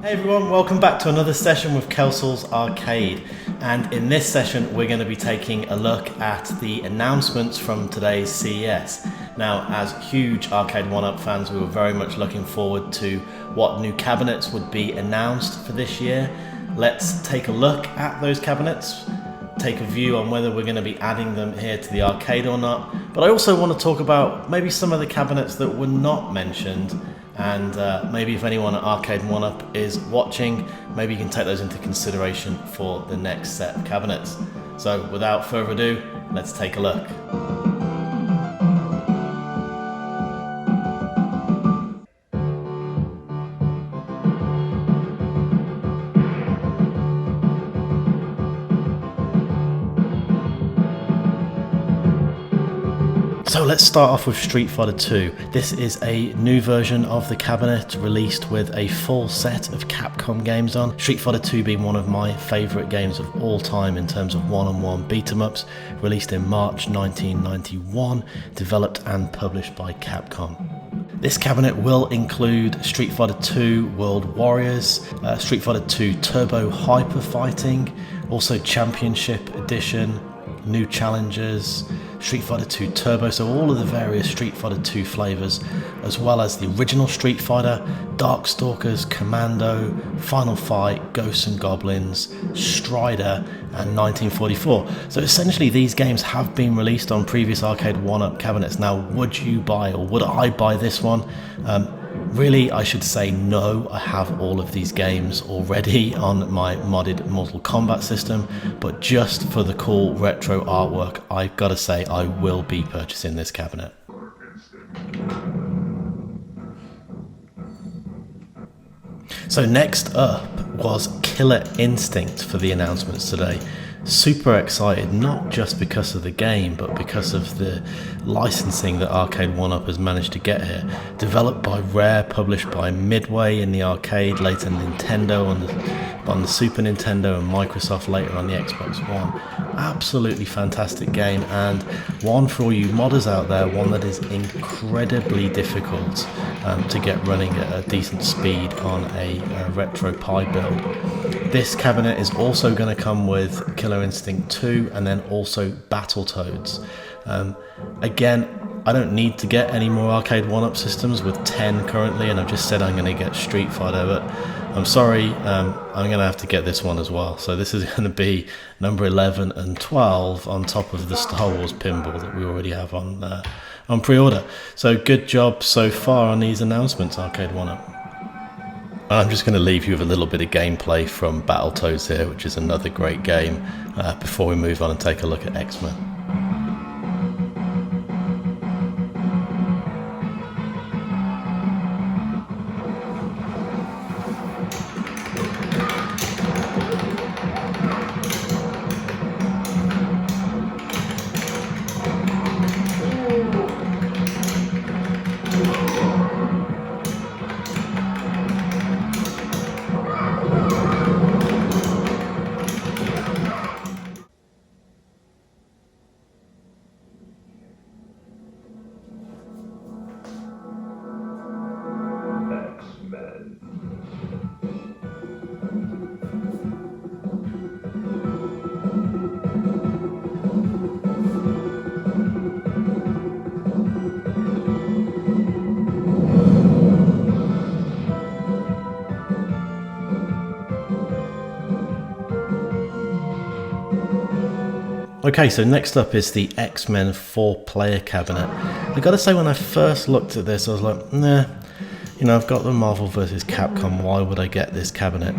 Hey everyone, welcome back to another session with Kelsol's Arcade, and in this session we're going to be taking a look at the announcements from today's CES. Now, as huge Arcade1up fans, we were very much looking forward to what new cabinets would be announced for this year. Let's take a look at those cabinets, take a view on whether we're going to be adding them here to the arcade or not, but I also want to talk about maybe some of the cabinets that were not mentioned. And maybe if anyone at Arcade1up is watching, maybe you can take those into consideration for the next set of cabinets. So without further ado, let's take a look. So let's start off with Street Fighter 2. This is a new version of the cabinet released with a full set of Capcom games on. Street Fighter 2 being one of my favourite games of all time in terms of one-on-one beat-em-ups, released in March 1991, developed and published by Capcom. This cabinet will include Street Fighter 2 World Warriors, Street Fighter 2 Turbo Hyper Fighting, also Championship Edition, new challengers, Street Fighter 2 Turbo, so all of the various Street Fighter 2 flavours, as well as the original Street Fighter, Darkstalkers, Commando, Final Fight, Ghosts and Goblins, Strider, and 1944. So essentially these games have been released on previous Arcade1up cabinets. Now, would you buy, or would I buy this one? Really, I should say no. I have all of these games already on my modded Mortal Kombat system, but just for the cool retro artwork, I've got to say I will be purchasing this cabinet. So next up was Killer Instinct for the announcements today. Super excited, not just because of the game, but because of the licensing that Arcade1up has managed to get here. Developed by Rare, published by Midway in the arcade, later Nintendo on the Super Nintendo, and Microsoft later on the Xbox One. Absolutely fantastic game, and one for all you modders out there, one that is incredibly difficult to get running at a decent speed on a retro Pi build. This cabinet is also going to come with Killer Instinct 2 and then also Battletoads. Again, I don't need to get any more Arcade1up systems with 10 currently, and I've just said I'm going to get Street Fighter, but I'm sorry, I'm going to have to get this one as well. So this is going to be number 11 and 12 on top of the Star Wars pinball that we already have on pre-order. So good job so far on these announcements, Arcade1up. I'm just going to leave you with a little bit of gameplay from Battletoads here, which is another great game, before we move on and take a look at XMen. Okay, so next up is the XMen 4-player cabinet. I gotta say, when I first looked at this, I was like, nah, you know, I've got the Marvel vs. Capcom, why would I get this cabinet?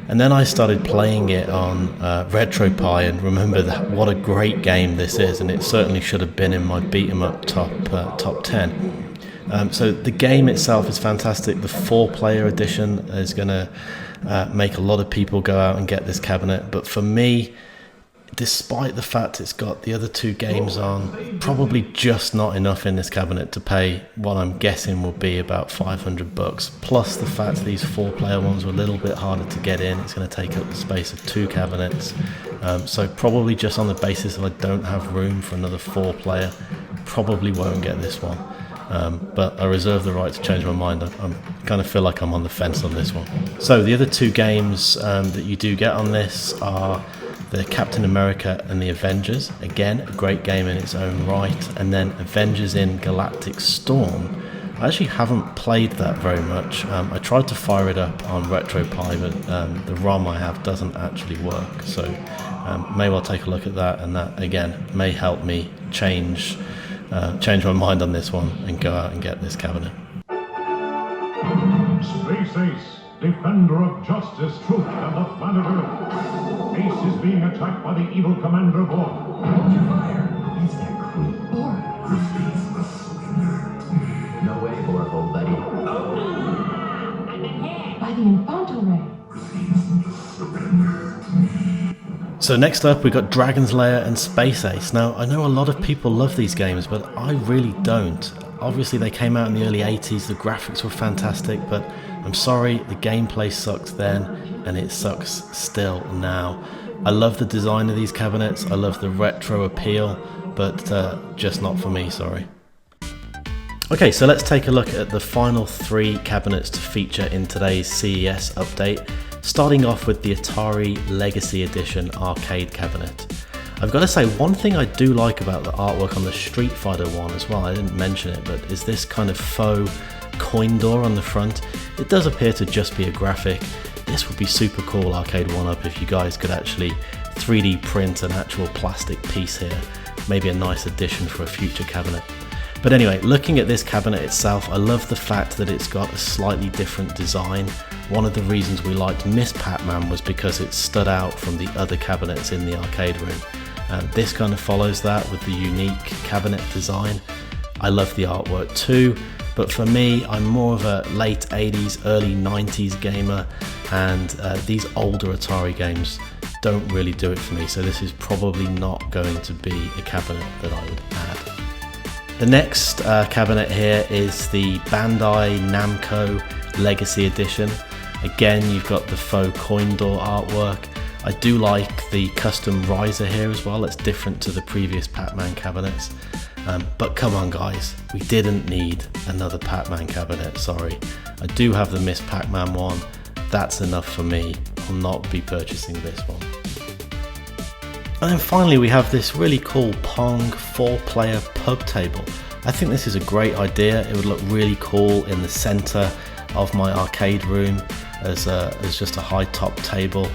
And then I started playing it on RetroPie and remembered what a great game this is, and it certainly should have been in my beat-em-up top 10. So the game itself is fantastic. The 4-player edition is gonna make a lot of people go out and get this cabinet, but for me, despite the fact it's got the other two games on, probably just not enough in this cabinet to pay what I'm guessing will be about $500, plus the fact these 4-player ones were a little bit harder to get in. It's going to take up the space of 2 cabinets, so probably just on the basis that I don't have room for another 4-player, probably won't get this one. but I reserve the right to change my mind. I kind of feel like I'm on the fence on this one. So the other two games that you do get on this are the Captain America and the Avengers. Again, a great game in its own right. And then Avengers in Galactic Storm. I actually haven't played that very much. I tried to fire it up on RetroPie, but the ROM I have doesn't actually work. So may well take a look at that, and that again may help me change my mind on this one and go out and get this cabinet. Space Ace, defender of justice, truth, and the planet Earth. Ace is being attacked by the evil Commander Borg. Hold your fire. It's that creep Borg. No way, Borg, old buddy. I've been hit by the Infanto Ray. So next up we got Dragon's Lair and Space Ace. Now I know a lot of people love these games, but I really don't. Obviously they came out in the early 80s, the graphics were fantastic, but I'm sorry, the gameplay sucked then and it sucks still now. I love the design of these cabinets, I love the retro appeal, but just not for me, sorry. Okay, so let's take a look at the final 3 cabinets to feature in today's CES update, starting off with the Atari Legacy Edition arcade cabinet. I've got to say, one thing I do like about the artwork on the Street Fighter one as well, I didn't mention it, but is this kind of faux coin door on the front. It does appear to just be a graphic. This would be super cool, Arcade1up, if you guys could actually 3D print an actual plastic piece here. Maybe a nice addition for a future cabinet. But anyway, looking at this cabinet itself, I love the fact that it's got a slightly different design. One of the reasons we liked Miss Pac-Man was because it stood out from the other cabinets in the arcade room. This kind of follows that with the unique cabinet design. I love the artwork too, but for me, I'm more of a late 80s, early 90s gamer, and these older Atari games don't really do it for me, so this is probably not going to be a cabinet that I would add. The next cabinet here is the Bandai Namco Legacy Edition. Again, you've got the faux coin door artwork. I do like the custom riser here as well. It's different to the previous Pac-Man cabinets. But come on guys, we didn't need another Pac-Man cabinet, sorry. I do have the Miss Pac-Man one. That's enough for me. I'll not be purchasing this one. And then finally we have this really cool Pong 4-player pub table. I think this is a great idea. It would look really cool in the center of my arcade room as just a high top table.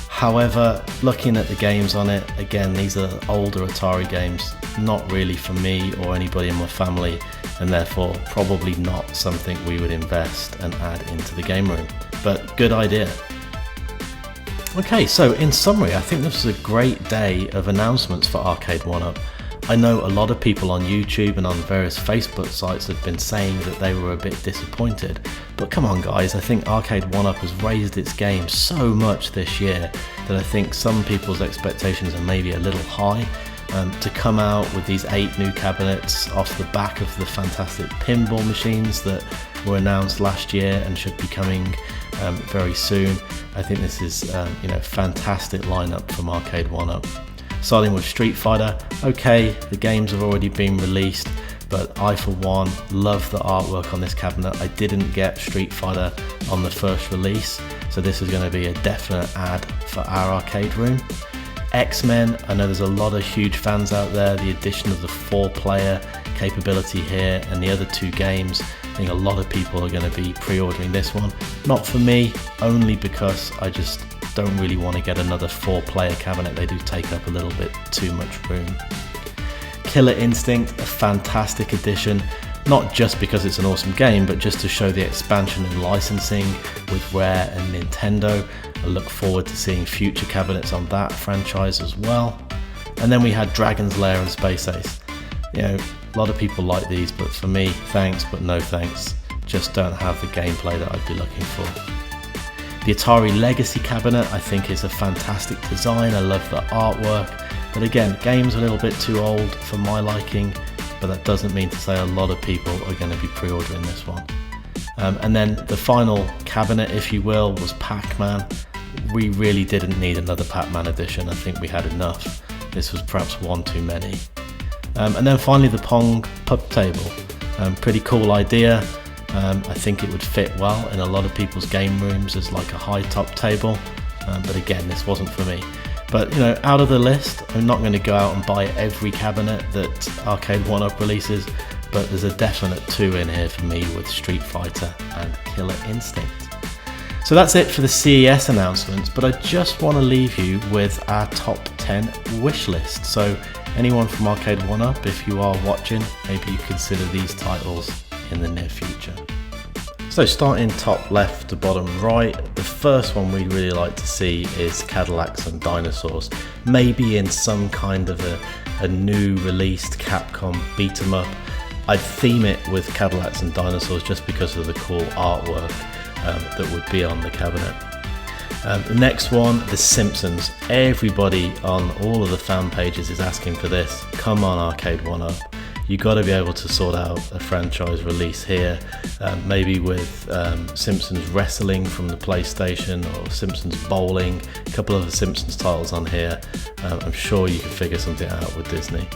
However, looking at the games on it, again, these are older Atari games, not really for me or anybody in my family, and therefore probably not something we would invest and add into the game room. But good idea. Okay, so in summary, I think this was a great day of announcements for Arcade1up. I know a lot of people on YouTube and on various Facebook sites have been saying that they were a bit disappointed, but come on guys, I think Arcade1up has raised its game so much this year that I think some people's expectations are maybe a little high. To come out with these 8 new cabinets off the back of the fantastic pinball machines that were announced last year and should be coming very soon. I think this is fantastic lineup from Arcade1up. Starting with Street Fighter, okay, the games have already been released, but I for one love the artwork on this cabinet. I didn't get Street Fighter on the first release, so this is going to be a definite add for our arcade room. XMen, I know there's a lot of huge fans out there. The addition of the 4-player capability here and the other 2 games, I think a lot of people are going to be pre-ordering this one. Not for me, only because I just don't really want to get another 4-player cabinet. They do take up a little bit too much room. Killer Instinct, a fantastic addition, not just because it's an awesome game, but just to show the expansion in licensing with Rare and Nintendo. I look forward to seeing future cabinets on that franchise as well. And then we had Dragon's Lair and Space Ace. You know, a lot of people like these, but for me, thanks but no thanks. Just don't have the gameplay that I'd be looking for. The Atari Legacy cabinet I think is a fantastic design. I love the artwork, but again, game's a little bit too old for my liking, but that doesn't mean to say a lot of people are going to be pre-ordering this one. And then the final cabinet, if you will, was Pac-Man. We really didn't need another Pac-Man edition. I think we had enough. This was perhaps one too many. And then finally the Pong pub table. Pretty cool idea. I think it would fit well in a lot of people's game rooms as like a high top table, but again, this wasn't for me. But you know, out of the list, I'm not going to go out and buy every cabinet that Arcade1up releases, but there's a definite 2 in here for me with Street Fighter and Killer Instinct. So that's it for the CES announcements, but I just want to leave you with our top 10 wish list. So anyone from Arcade1up, if you are watching, maybe you consider these titles in the near future. So starting top left to bottom right, the first one we'd really like to see is Cadillacs and Dinosaurs, maybe in some kind of a new released Capcom beat 'em up. I'd theme it with Cadillacs and Dinosaurs just because of the cool artwork that would be on the cabinet. The next one, The Simpsons. Everybody on all of the fan pages is asking for this. Come on, Arcade1up. You got to be able to sort out a franchise release here, maybe with Simpsons Wrestling from the PlayStation or Simpsons Bowling, a couple of the Simpsons titles on here. I'm sure you can figure something out with Disney.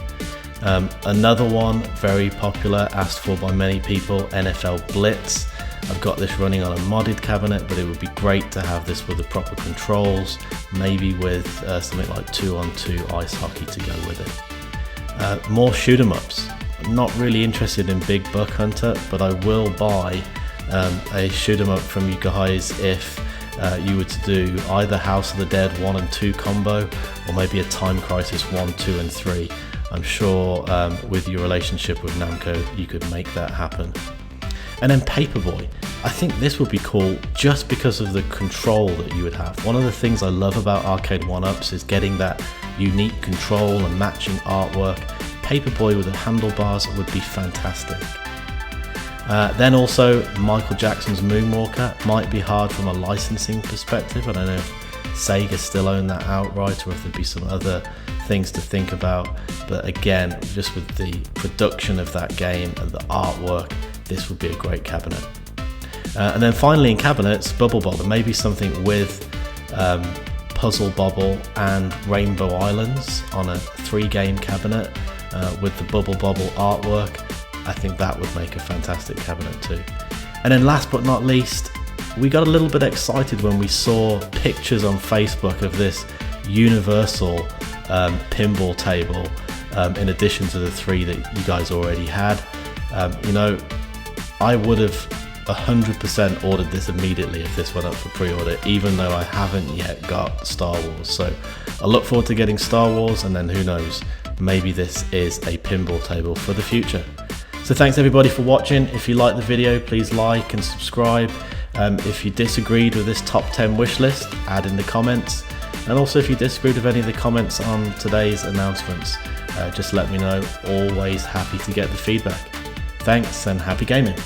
Another one, very popular, asked for by many people, NFL Blitz. I've got this running on a modded cabinet, but it would be great to have this with the proper controls, maybe with something like 2-on-2 ice hockey to go with it. More shoot 'em ups. I'm not really interested in Big Buck Hunter, but I will buy a shoot 'em up from you guys if you were to do either House of the Dead 1 and 2 combo, or maybe a Time Crisis 1, 2 and 3. I'm sure with your relationship with Namco, you could make that happen. And then Paperboy. I think this would be cool just because of the control that you would have. One of the things I love about Arcade1ups is getting that unique control and matching artwork. Paperboy with the handlebars would be fantastic. Then also Michael Jackson's Moonwalker might be hard from a licensing perspective. I don't know if Sega still own that outright or if there'd be some other things to think about. But again, just with the production of that game and the artwork, this would be a great cabinet. And then finally in cabinets, Bubble Bobble, maybe something with Puzzle Bobble and Rainbow Islands on a 3-game cabinet with the Bubble Bobble artwork. I think that would make a fantastic cabinet too. And then last but not least, we got a little bit excited when we saw pictures on Facebook of this universal pinball table in addition to the 3 that you guys already had. You know, I would have 100% ordered this immediately if this went up for pre-order, even though I haven't yet got Star Wars. So I look forward to getting Star Wars, and then who knows, maybe this is a pinball table for the future. So thanks everybody for watching. If you liked the video, please like and subscribe. If you disagreed with this top 10 wish list, add in the comments. And also if you disagreed with any of the comments on today's announcements, just let me know. Always happy to get the feedback. Thanks and happy gaming.